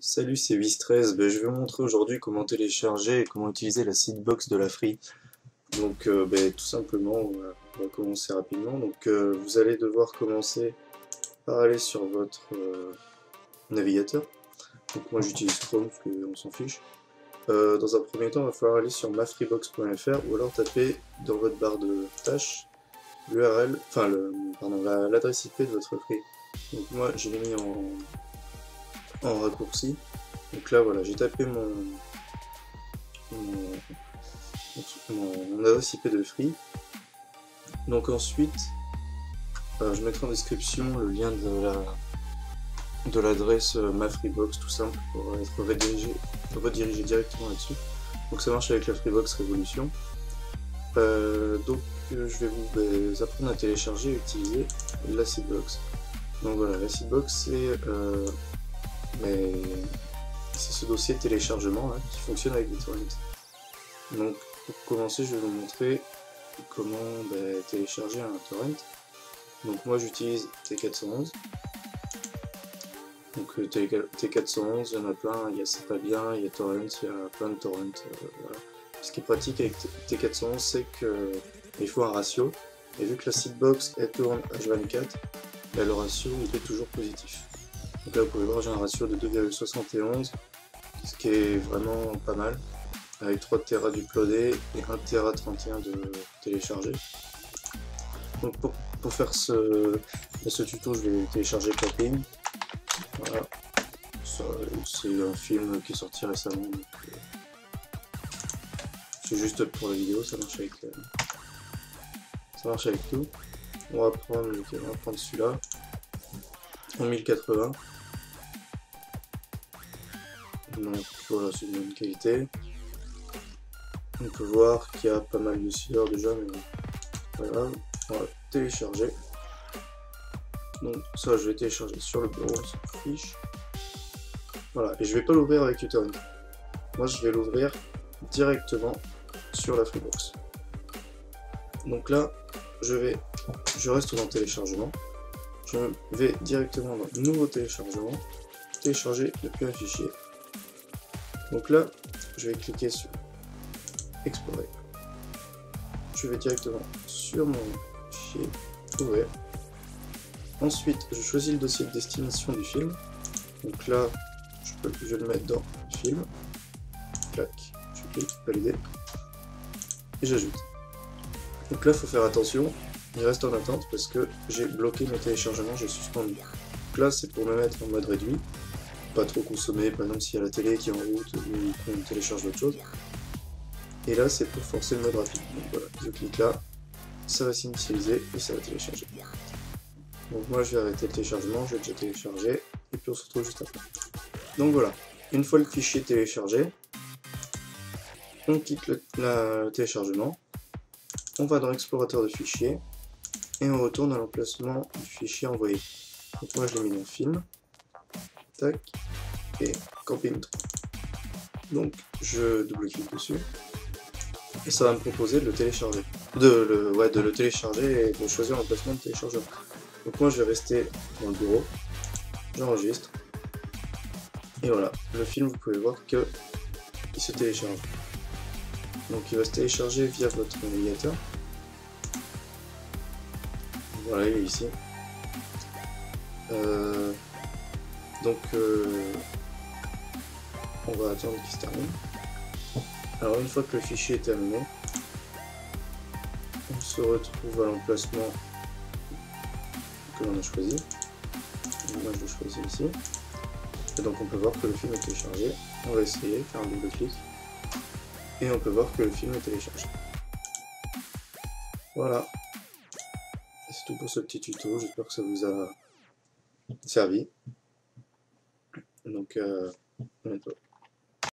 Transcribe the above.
Salut, c'est Wistress. Je vais vous montrer aujourd'hui comment télécharger et comment utiliser la seedbox de la Free. Donc, tout simplement, on va commencer rapidement. Donc, vous allez devoir commencer par aller sur votre navigateur. Donc, moi j'utilise Chrome parce qu'on s'en fiche. Dans un premier temps, il va falloir aller sur mafreebox.fr ou alors taper dans votre barre de tâches l'URL, enfin l'adresse IP de votre Free. Donc, moi je l'ai mis en raccourci. Donc là voilà, j'ai tapé mon adresse IP de Free. Donc ensuite, je mettrai en description le lien de l'adresse ma Freebox, tout simple, pour être redirigé directement là-dessus. Donc ça marche avec la Freebox Révolution. Donc je vais vous apprendre à télécharger et utiliser la seedbox. Donc voilà, la seedbox c'est ce dossier de téléchargement là, qui fonctionne avec les torrents. Donc pour commencer, je vais vous montrer comment télécharger un torrent. Donc moi j'utilise T411. Donc T411, il y en a plein, il y a C'est pas bien, il y a Torrent, il y a plein de torrents. Voilà. Ce qui est pratique avec T411, c'est qu'il faut un ratio. Et vu que la seedbox elle tourne H24, le ratio il est toujours positif. Donc là vous pouvez voir, j'ai un ratio de 2,71, ce qui est vraiment pas mal, avec 3 Tera d'uploadé et 1 Tera 31 de téléchargé. Donc pour faire ce tuto, je vais télécharger Clapping. Voilà. C'est un film qui est sorti récemment. C'est juste pour la vidéo, ça marche avec tout. On va prendre celui-là en 1080. Donc voilà, c'est de bonne qualité. On peut voir qu'il y a pas mal de sueur déjà, mais voilà, on va télécharger. Donc ça, je vais télécharger sur le bureau, on s'en fiche. Voilà, et je vais pas l'ouvrir avec uTorrent. Moi, je vais l'ouvrir directement sur la Freebox. Donc là, je reste dans téléchargement. Je vais directement dans nouveau téléchargement, télécharger depuis un fichier. Donc là, je vais cliquer sur explorer. Je vais directement sur mon fichier, ouvrir. Ensuite, je choisis le dossier de destination du film. Donc là, je vais le mettre dans film. Clac, je clique, valider. Et j'ajoute. Donc là, il faut faire attention. Il reste en attente parce que j'ai bloqué mes téléchargements, j'ai suspendu. Donc là, c'est pour me mettre en mode réduit. Pas trop consommer, par exemple s'il y a la télé qui est en route ou qu'on télécharge d'autres choses. Et là, c'est pour forcer le mode rapide. Donc voilà, je clique là, ça va s'initialiser et ça va télécharger. Donc moi je vais arrêter le téléchargement, je vais déjà télécharger, et puis on se retrouve juste après. Donc voilà, une fois le fichier téléchargé, on quitte le téléchargement, on va dans l'explorateur de fichiers, et on retourne à l'emplacement du fichier envoyé. Donc moi je l'ai mis dans film, tac, et camping 3. Donc je double-clique dessus, et ça va me proposer de le télécharger. De le télécharger et de choisir l'emplacement de téléchargement. Donc moi je vais rester dans le bureau, j'enregistre, et voilà, le film vous pouvez voir qu'il se télécharge. Donc il va se télécharger via votre navigateur. Voilà, il est ici. On va attendre qu'il se termine. Alors une fois que le fichier est terminé, on se retrouve à l'emplacement que l'on a choisi. Moi je l'ai choisi ici. Et donc on peut voir que le film est téléchargé. On va essayer, faire un double clic. Et on peut voir que le film est téléchargé. Voilà. C'est tout pour ce petit tuto. J'espère que ça vous a servi. Donc à bientôt.